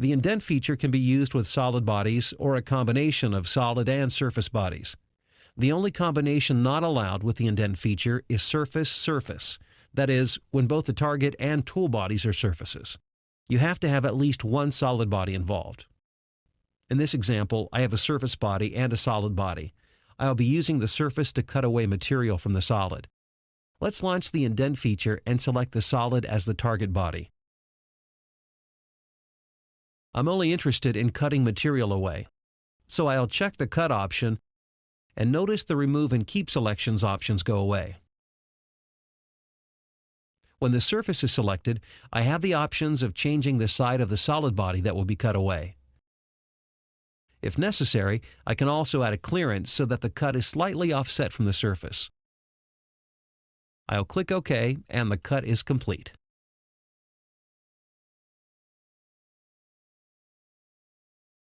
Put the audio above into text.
The indent feature can be used with solid bodies or a combination of solid and surface bodies. The only combination not allowed with the indent feature is surface-surface, that is, when both the target and tool bodies are surfaces. You have to have at least one solid body involved. In this example, I have a surface body and a solid body. I'll be using the surface to cut away material from the solid. Let's launch the indent feature and select the solid as the target body. I'm only interested in cutting material away, so I'll check the Cut option and notice the Remove and Keep selections options go away. When the surface is selected, I have the options of changing the side of the solid body that will be cut away. If necessary, I can also add a clearance so that the cut is slightly offset from the surface. I'll click OK and the cut is complete.